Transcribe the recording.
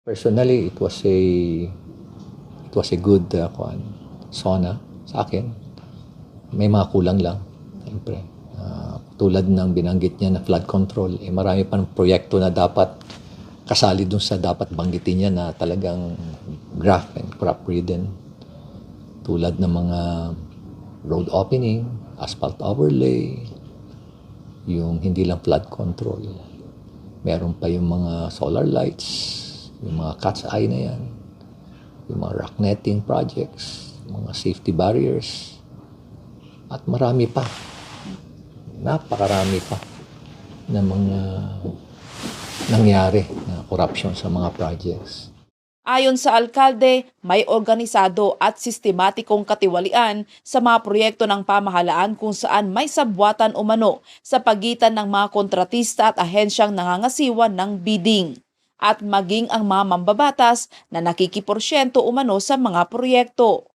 Personally, it was a good SONA sa akin. May mga kulang lang, siyempre. Tulad ng binanggit niya na flood control, marami pang proyekto na dapat kasali dun sa dapat banggitin niya na talagang graft and crop ridden. Tulad ng mga road opening, asphalt overlay, yung hindi lang flood control. Meron pa yung mga solar lights, yung mga cat's eye na yan, yung mga rock netting projects, mga safety barriers, at marami pa. Napakarami pa na mga nangyari na corruption sa mga projects. Ayon sa alkalde, may organisado at sistematikong katiwalian sa mga proyekto ng pamahalaan kung saan may sabwatan umano sa pagitan ng mga kontratista at ahensyang nangangasiwa ng bidding at maging ang mga mambabatas na nakikiporsyento umano sa mga proyekto.